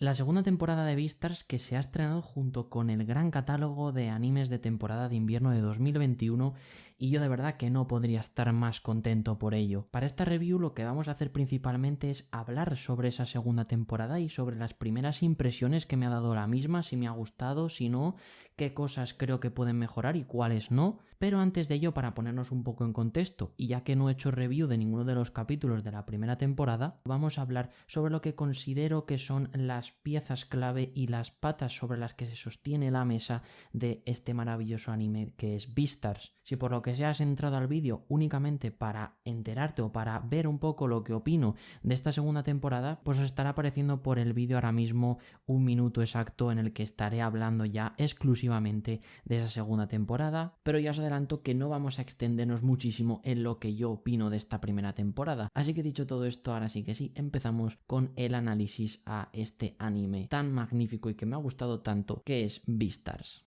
La segunda temporada de Beastars que se ha estrenado junto con el gran catálogo de animes de temporada de invierno de 2021 y yo de verdad que no podría estar más contento por ello. Para esta review lo que vamos a hacer principalmente es hablar sobre esa segunda temporada y sobre las primeras impresiones que me ha dado la misma, si me ha gustado, si no, qué cosas creo que pueden mejorar y cuáles no. Pero antes de ello, para ponernos un poco en contexto, y ya que no he hecho review de ninguno de los capítulos de la primera temporada, vamos a hablar sobre lo que considero que son las piezas clave y las patas sobre las que se sostiene la mesa de este maravilloso anime que es Beastars. Si por lo que sea has entrado al vídeo únicamente para enterarte o para ver un poco lo que opino de esta segunda temporada, pues os estará apareciendo por el vídeo ahora mismo un minuto exacto en el que estaré hablando ya exclusivamente de esa segunda temporada, pero ya os adelanto que no vamos a extendernos muchísimo en lo que yo opino de esta primera temporada. Así que dicho todo esto, ahora sí que sí, empezamos con el análisis a este anime tan magnífico y que me ha gustado tanto, que es Beastars.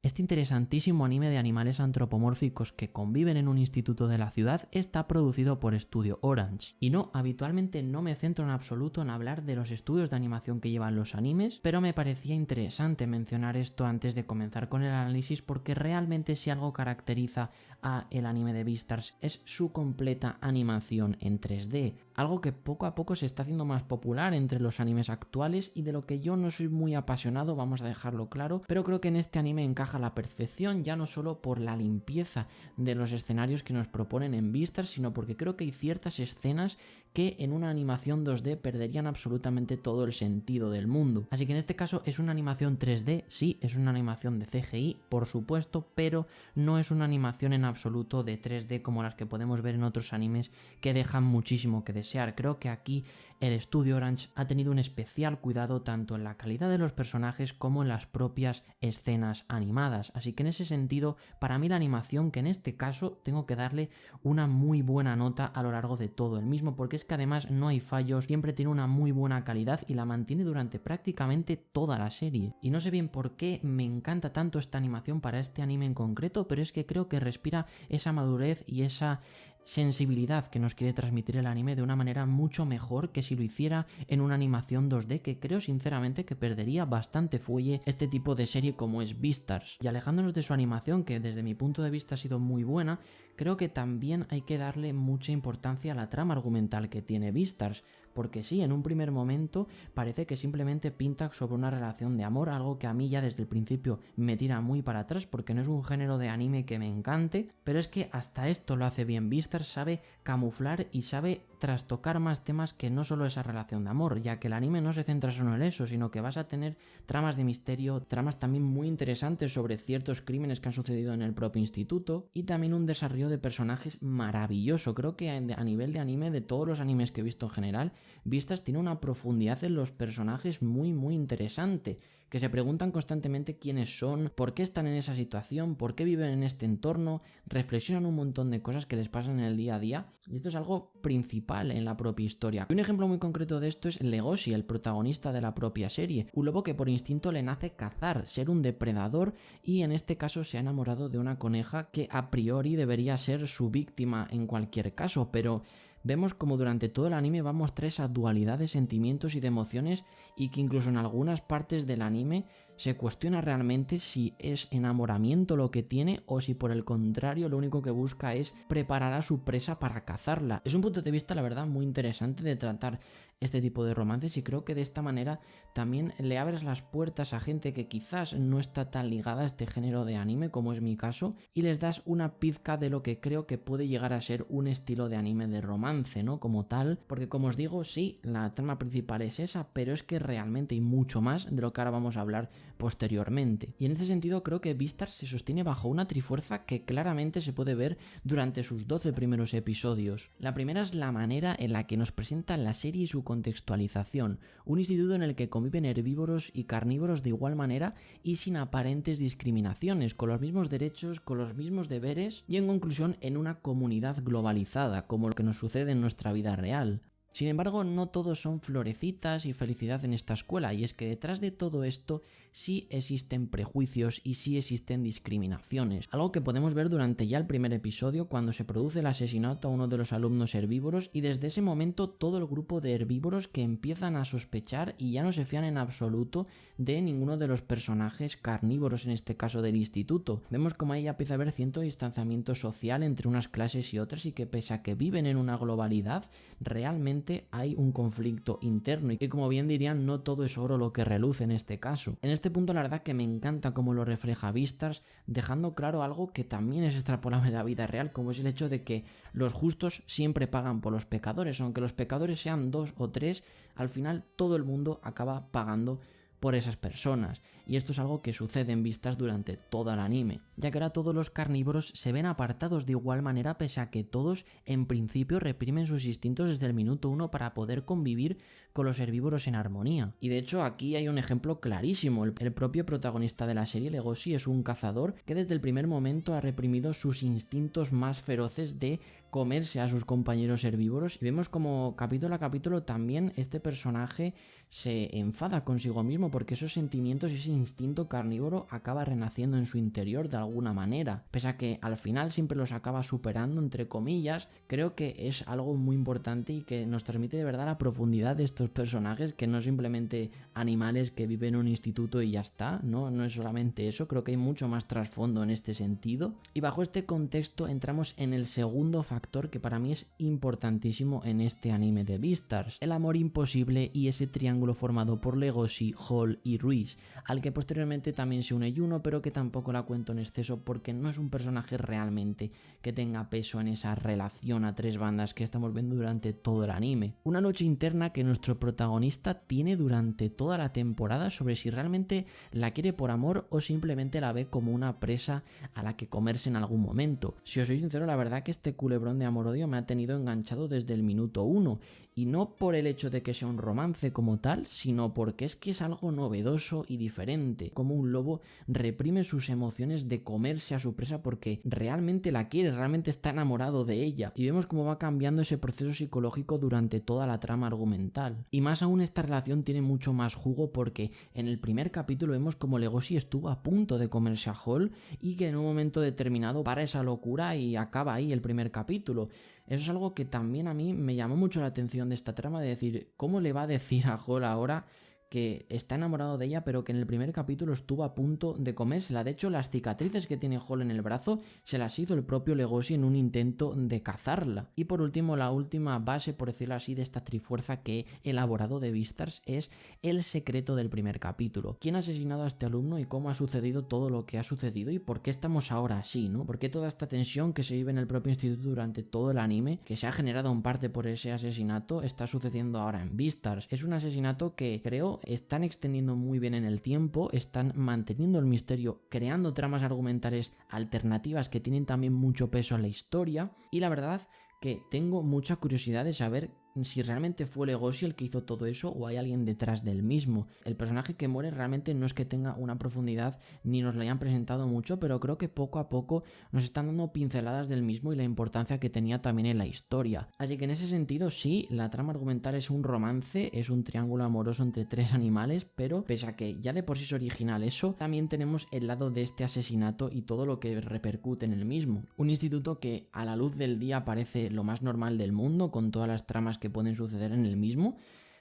Este interesantísimo anime de animales antropomórficos que conviven en un instituto de la ciudad está producido por Studio Orange. Y no, habitualmente no me centro en absoluto en hablar de los estudios de animación que llevan los animes, pero me parecía interesante mencionar esto antes de comenzar con el análisis porque realmente si algo caracteriza a el anime de Beastars es su completa animación en 3D, algo que poco a poco se está haciendo más popular entre los animes actuales y de lo que yo no soy muy apasionado, vamos a dejarlo claro, pero creo que en este anime encaja a la perfección, ya no solo por la limpieza de los escenarios que nos proponen en Beastars, sino porque creo que hay ciertas escenas que en una animación 2D perderían absolutamente todo el sentido del mundo. Así que en este caso es una animación 3D, sí, es una animación de CGI, por supuesto, pero no es una animación en absoluto de 3D como las que podemos ver en otros animes que dejan muchísimo que desear. Creo que aquí el estudio Orange ha tenido un especial cuidado tanto en la calidad de los personajes como en las propias escenas animadas. Así que en ese sentido, para mí la animación, que en este caso tengo que darle una muy buena nota a lo largo de todo el mismo, porque es que además no hay fallos, siempre tiene una muy buena calidad y la mantiene durante prácticamente toda la serie. Y no sé bien por qué me encanta tanto esta animación para este anime en concreto, pero es que creo que respira esa madurez y esa sensibilidad que nos quiere transmitir el anime de una manera mucho mejor que si lo hiciera en una animación 2D, que creo sinceramente que perdería bastante fuelle este tipo de serie como es Beastars. Y alejándonos de su animación, que desde mi punto de vista ha sido muy buena, creo que también hay que darle mucha importancia a la trama argumental que tiene Beastars, porque sí, en un primer momento parece que simplemente pinta sobre una relación de amor, algo que a mí ya desde el principio me tira muy para atrás porque no es un género de anime que me encante, pero es que hasta esto lo hace bien Beastars, sabe camuflar y sabe trastocar más temas que no solo esa relación de amor, ya que el anime no se centra solo en eso, sino que vas a tener tramas de misterio, tramas también muy interesantes sobre ciertos crímenes que han sucedido en el propio instituto y también un desarrollo de personajes maravilloso. Creo que a nivel de anime, de todos los animes que he visto en general, Beastars tiene una profundidad en los personajes muy interesante, que se preguntan constantemente quiénes son, por qué están en esa situación, por qué viven en este entorno, reflexionan un montón de cosas que les pasan en el día a día, y esto es algo principal en la propia historia. Un ejemplo muy concreto de esto es Legoshi, el protagonista de la propia serie, un lobo que por instinto le nace cazar, ser un depredador, y en este caso se ha enamorado de una coneja que a priori debería ser su víctima en cualquier caso, pero vemos como durante todo el anime va a mostrar esa dualidad de sentimientos y de emociones y que incluso en algunas partes del anime se cuestiona realmente si es enamoramiento lo que tiene o si por el contrario lo único que busca es preparar a su presa para cazarla. Es un punto de vista la verdad muy interesante de tratar este tipo de romances y creo que de esta manera también le abres las puertas a gente que quizás no está tan ligada a este género de anime como es mi caso y les das una pizca de lo que creo que puede llegar a ser un estilo de anime de romance, ¿no? Como tal, porque como os digo, sí, la trama principal es esa, pero es que realmente hay mucho más de lo que ahora vamos a hablar posteriormente. Y en ese sentido creo que Beastars se sostiene bajo una trifuerza que claramente se puede ver durante sus 12 primeros episodios. La primera es la manera en la que nos presenta la serie y su contextualización, un instituto en el que conviven herbívoros y carnívoros de igual manera y sin aparentes discriminaciones, con los mismos derechos, con los mismos deberes y en conclusión en una comunidad globalizada, como lo que nos sucede en nuestra vida real. Sin embargo, no todos son florecitas y felicidad en esta escuela, y es que detrás de todo esto sí existen prejuicios y sí existen discriminaciones, algo que podemos ver durante ya el primer episodio cuando se produce el asesinato a uno de los alumnos herbívoros, y desde ese momento todo el grupo de herbívoros que empiezan a sospechar y ya no se fían en absoluto de ninguno de los personajes carnívoros, en este caso del instituto. Vemos como ahí ya empieza a haber cierto distanciamiento social entre unas clases y otras, y que pese a que viven en una globalidad, realmente hay un conflicto interno, y que, como bien dirían, no todo es oro lo que reluce en este caso. En este punto la verdad que me encanta cómo lo refleja Beastars, dejando claro algo que también es extrapolable a la vida real, como es el hecho de que los justos siempre pagan por los pecadores, aunque los pecadores sean 2 o 3, al final todo el mundo acaba pagando por esas personas, y esto es algo que sucede en Beastars durante todo el anime, ya que ahora todos los carnívoros se ven apartados de igual manera, pese a que todos en principio reprimen sus instintos desde el minuto 1 para poder convivir con los herbívoros en armonía. Y de hecho aquí hay un ejemplo clarísimo, el propio protagonista de la serie, Legoshi, es un cazador que desde el primer momento ha reprimido sus instintos más feroces de comerse a sus compañeros herbívoros, y vemos como capítulo a capítulo también este personaje se enfada consigo mismo porque esos sentimientos y ese instinto carnívoro acaba renaciendo en su interior de alguna manera, pese a que al final siempre los acaba superando, entre comillas. Creo que es algo muy importante y que nos transmite de verdad la profundidad de estos personajes, que no simplemente animales que viven en un instituto y ya está, no es solamente eso, creo que hay mucho más trasfondo en este sentido. Y bajo este contexto entramos en el segundo factor que para mí es importantísimo en este anime de Beastars: el amor imposible y ese triángulo formado por Legoshi, Hall y Ruiz, al que posteriormente también se une Yuno, pero que tampoco la cuento en exceso porque no es un personaje realmente que tenga peso en esa relación a tres bandas que estamos viendo durante todo el anime. Una lucha interna que nuestro protagonista tiene durante toda la temporada sobre si realmente la quiere por amor o simplemente la ve como una presa a la que comerse en algún momento. Si os soy sincero, la verdad que este culebrón de amor-odio me ha tenido enganchado desde el minuto 1, y no por el hecho de que sea un romance como tal, sino porque es que es algo novedoso y diferente, como un lobo reprime sus emociones de comerse a su presa porque realmente la quiere, realmente está enamorado de ella, y vemos cómo va cambiando ese proceso psicológico durante toda la trama argumental. Y más aún, esta relación tiene mucho más jugo porque en el primer capítulo vemos como Legoshi estuvo a punto de comerse a Hall y que en un momento determinado para esa locura y acaba ahí el primer capítulo. Eso es algo que también a mí me llamó mucho la atención de esta trama, de decir, ¿cómo le va a decir a Hall ahora que está enamorado de ella, pero que en el primer capítulo estuvo a punto de comérsela? De hecho, las cicatrices que tiene Hall en el brazo se las hizo el propio Legoshi en un intento de cazarla. Y por último, la última base, por decirlo así, de esta trifuerza que he elaborado de Beastars es el secreto del primer capítulo. ¿Quién ha asesinado a este alumno y cómo ha sucedido todo lo que ha sucedido y por qué estamos ahora así, ¿no? ¿Por qué toda esta tensión que se vive en el propio instituto durante todo el anime, que se ha generado en parte por ese asesinato, está sucediendo ahora en Beastars? Es un asesinato que creo están extendiendo muy bien en el tiempo, están manteniendo el misterio, creando tramas argumentales alternativas que tienen también mucho peso en la historia, y la verdad que tengo mucha curiosidad de saber si realmente fue Legoshi el que hizo todo eso o hay alguien detrás del mismo. El personaje que muere realmente no es que tenga una profundidad ni nos lo hayan presentado mucho, pero creo que poco a poco nos están dando pinceladas del mismo y la importancia que tenía también en la historia. Así que en ese sentido sí, la trama argumental es un romance, es un triángulo amoroso entre tres animales, pero pese a que ya de por sí es original eso, también tenemos el lado de este asesinato y todo lo que repercute en el mismo. Un instituto que a la luz del día parece lo más normal del mundo, con todas las tramas que pueden suceder en el mismo,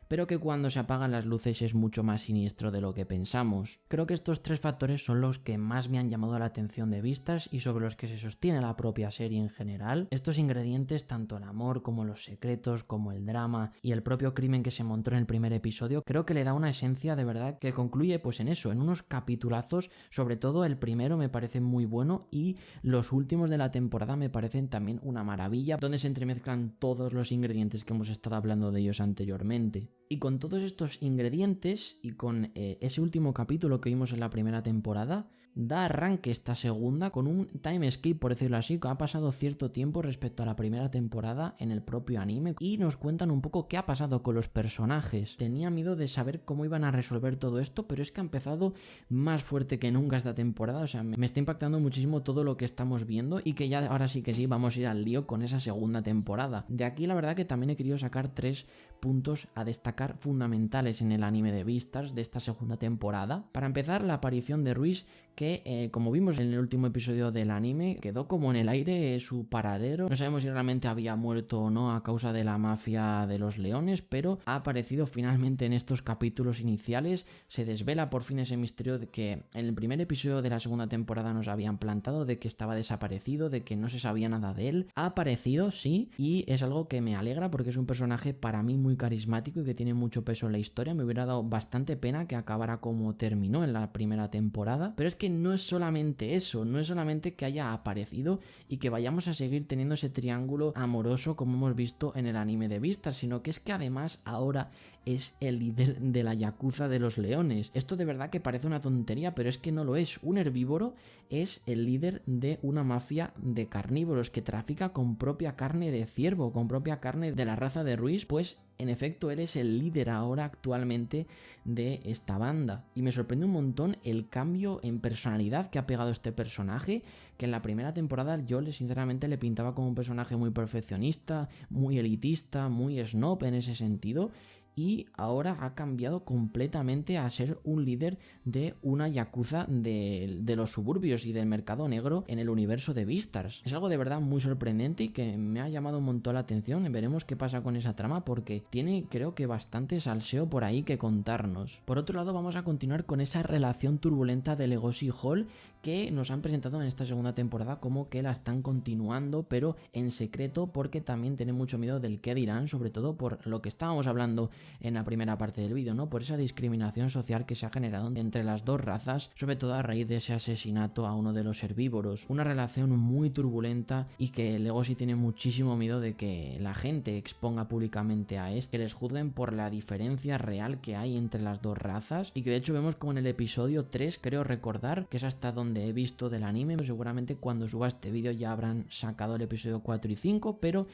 pero que cuando se apagan las luces es mucho más siniestro de lo que pensamos. Creo que estos tres factores son los que más me han llamado la atención de Beastars y sobre los que se sostiene la propia serie en general. Estos ingredientes, tanto el amor como los secretos, como el drama y el propio crimen que se montó en el primer episodio, creo que le da una esencia de verdad que concluye pues en eso, en unos capitulazos. Sobre todo el primero me parece muy bueno y los últimos de la temporada me parecen también una maravilla, donde se entremezclan todos los ingredientes que hemos estado hablando de ellos anteriormente. Y con todos estos ingredientes y con ese último capítulo que vimos en la primera temporada, da arranque esta segunda con un time skip, por decirlo así, que ha pasado cierto tiempo respecto a la primera temporada en el propio anime y nos cuentan un poco qué ha pasado con los personajes. Tenía miedo de saber cómo iban a resolver todo esto, pero es que ha empezado más fuerte que nunca esta temporada, o sea, me está impactando muchísimo todo lo que estamos viendo y que ya ahora sí que sí vamos a ir al lío con esa segunda temporada. De aquí la verdad que también he querido sacar 3 puntos a destacar fundamentales en el anime de Beastars de esta segunda temporada. Para empezar, la aparición de Ruiz, que como vimos en el último episodio del anime, quedó como en el aire su paradero. No sabemos si realmente había muerto o no a causa de la mafia de los leones, pero ha aparecido finalmente en estos capítulos iniciales. Se desvela por fin ese misterio de que en el primer episodio de la segunda temporada nos habían plantado, de que estaba desaparecido, de que no se sabía nada de él. Ha aparecido, sí, y es algo que me alegra porque es un personaje para mí muy carismático y que tiene mucho peso en la historia. Me hubiera dado bastante pena que acabara como terminó en la primera temporada, pero es que no es solamente eso, no es solamente que haya aparecido y que vayamos a seguir teniendo ese triángulo amoroso como hemos visto en el anime de Beastars, sino que es que además ahora es el líder de la Yakuza de los leones. Esto de verdad que parece una tontería, pero es que no lo es. Un herbívoro es el líder de una mafia de carnívoros que trafica con propia carne de ciervo, con propia carne de la raza de Ruiz, pues en efecto él es el líder ahora actualmente de esta banda. Y me sorprende un montón el cambio en personalidad que ha pegado este personaje, que en la primera temporada yo sinceramente le pintaba como un personaje muy perfeccionista, muy elitista, muy snob en ese sentido, y ahora ha cambiado completamente a ser un líder de una yakuza de los suburbios y del mercado negro en el universo de Beastars. Es algo de verdad muy sorprendente y que me ha llamado un montón la atención. Veremos qué pasa con esa trama porque tiene, creo que, bastante salseo por ahí que contarnos. Por otro lado, vamos a continuar con esa relación turbulenta de Legoshi y Hall que nos han presentado en esta segunda temporada como que la están continuando, pero en secreto, porque también tienen mucho miedo del qué dirán, sobre todo por lo que estábamos hablando en la primera parte del vídeo, ¿no? Por esa discriminación social que se ha generado entre las dos razas, sobre todo a raíz de ese asesinato a uno de los herbívoros. Una relación muy turbulenta y que Legoshi tiene muchísimo miedo de que la gente exponga públicamente a esto, que les juzguen por la diferencia real que hay entre las dos razas, y que de hecho vemos como en el episodio 3, creo recordar, que es hasta donde he visto del anime. Seguramente cuando suba este vídeo ya habrán sacado el episodio 4 y 5, pero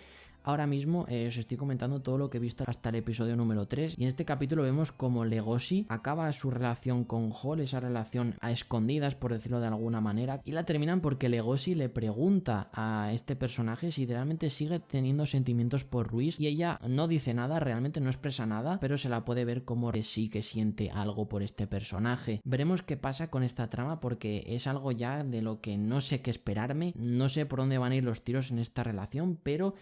ahora mismo os estoy comentando todo lo que he visto hasta el episodio número 3, y en este capítulo vemos como Legoshi acaba su relación con Hall, esa relación a escondidas, por decirlo de alguna manera, y la terminan porque Legoshi le pregunta a este personaje si realmente sigue teniendo sentimientos por Ruiz, y ella no dice nada, realmente no expresa nada, pero se la puede ver como que sí que siente algo por este personaje. Veremos qué pasa con esta trama porque es algo ya de lo que no sé qué esperarme, no sé por dónde van a ir los tiros en esta relación, pero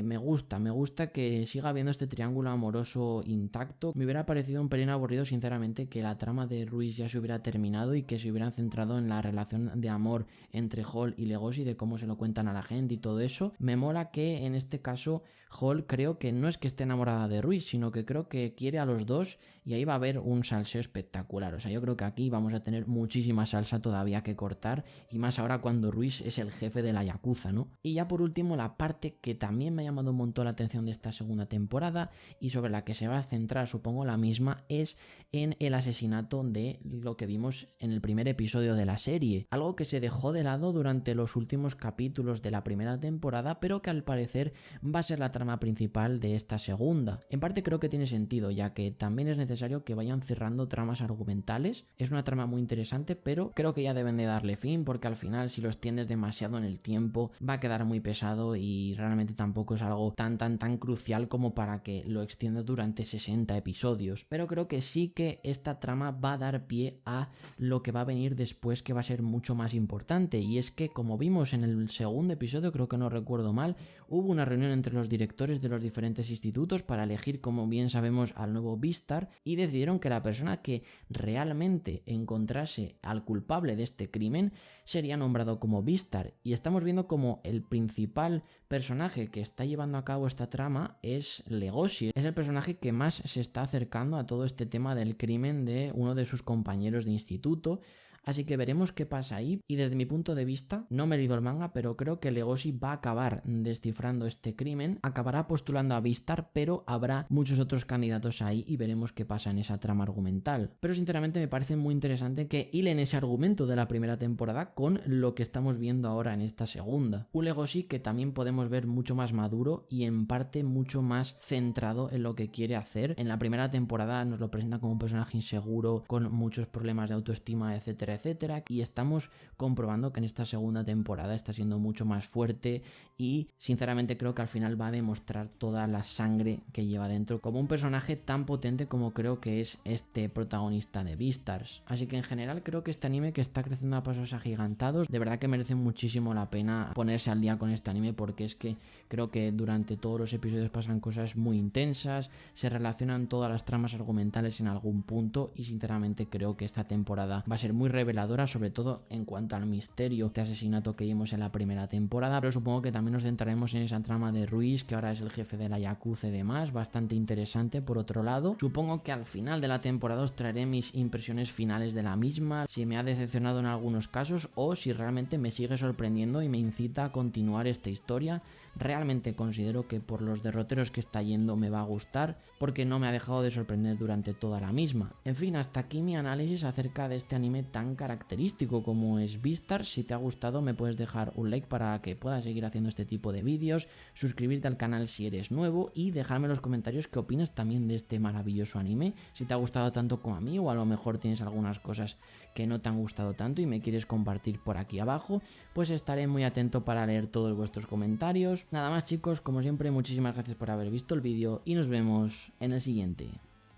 me gusta que siga habiendo este triángulo amoroso intacto. Me hubiera parecido un pelín aburrido sinceramente que la trama de Ruiz ya se hubiera terminado y que se hubieran centrado en la relación de amor entre Hall y Legoshi, de cómo se lo cuentan a la gente y todo eso. Me mola que en este caso Hall creo que no es que esté enamorada de Ruiz, sino que creo que quiere a los dos y ahí va a haber un salseo espectacular. O sea, yo creo que aquí vamos a tener muchísima salsa todavía que cortar, y más ahora cuando Ruiz es el jefe de la Yakuza, ¿no? Y ya por último, la parte que también me ha llamado un montón la atención de esta segunda temporada y sobre la que se va a centrar, supongo, la misma, es en el asesinato de lo que vimos en el primer episodio de la serie, algo que se dejó de lado durante los últimos capítulos de la primera temporada, pero que al parecer va a ser la trama principal de esta segunda. En parte creo que tiene sentido, ya que también es necesario que vayan cerrando tramas argumentales. Es una trama muy interesante, pero creo que ya deben de darle fin, porque al final si lo extiendes demasiado en el tiempo va a quedar muy pesado y realmente tampoco es algo tan crucial como para que lo extienda durante 60 episodios. Pero creo que sí que esta trama va a dar pie a lo que va a venir después, que va a ser mucho más importante, y es que, como vimos en el segundo episodio, creo que no recuerdo mal, hubo una reunión entre los directores de los diferentes institutos para elegir, como bien sabemos, al nuevo Beastar, y decidieron que la persona que realmente encontrase al culpable de este crimen sería nombrado como Beastar, y estamos viendo como el principal personaje que está llevando a cabo esta trama es Legoshi. Es el personaje que más se está acercando a todo este tema del crimen de uno de sus compañeros de instituto, así que veremos qué pasa ahí. Y desde mi punto de vista, no me he leído el manga, pero creo que Legoshi va a acabar descifrando este crimen, acabará postulando a Beastar, pero habrá muchos otros candidatos ahí y veremos qué pasa en esa trama argumental. Pero sinceramente me parece muy interesante que hilen ese argumento de la primera temporada con lo que estamos viendo ahora en esta segunda. Un Legoshi que también podemos ver mucho más maduro y en parte mucho más centrado en lo que quiere hacer. En la primera temporada nos lo presenta como un personaje inseguro, con muchos problemas de autoestima, etcétera, etcétera, y estamos comprobando que en esta segunda temporada está siendo mucho más fuerte y sinceramente creo que al final va a demostrar toda la sangre que lleva dentro como un personaje tan potente como creo que es este protagonista de Beastars. Así que en general creo que este anime, que está creciendo a pasos agigantados, de verdad que merece muchísimo la pena ponerse al día con este anime, porque es que creo que durante todos los episodios pasan cosas muy intensas, se relacionan todas las tramas argumentales en algún punto y sinceramente creo que esta temporada va a ser muy reveladora, sobre todo en cuanto al misterio de asesinato que vimos en la primera temporada, pero supongo que también nos centraremos en esa trama de Ruiz, que ahora es el jefe de la Yakuza y demás, bastante interesante. Por otro lado, supongo que al final de la temporada os traeré mis impresiones finales de la misma, si me ha decepcionado en algunos casos o si realmente me sigue sorprendiendo y me incita a continuar esta historia. Realmente considero que por los derroteros que está yendo me va a gustar, porque no me ha dejado de sorprender durante toda la misma. En fin, hasta aquí mi análisis acerca de este anime tan característico como es Beastars. Si te ha gustado me puedes dejar un like para que pueda seguir haciendo este tipo de vídeos, suscribirte al canal si eres nuevo y dejarme en los comentarios qué opinas también de este maravilloso anime, si te ha gustado tanto como a mí o a lo mejor tienes algunas cosas que no te han gustado tanto y me quieres compartir por aquí abajo, pues estaré muy atento para leer todos vuestros comentarios. Nada más chicos, como siempre muchísimas gracias por haber visto el vídeo y nos vemos en el siguiente.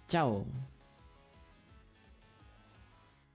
¡Chao!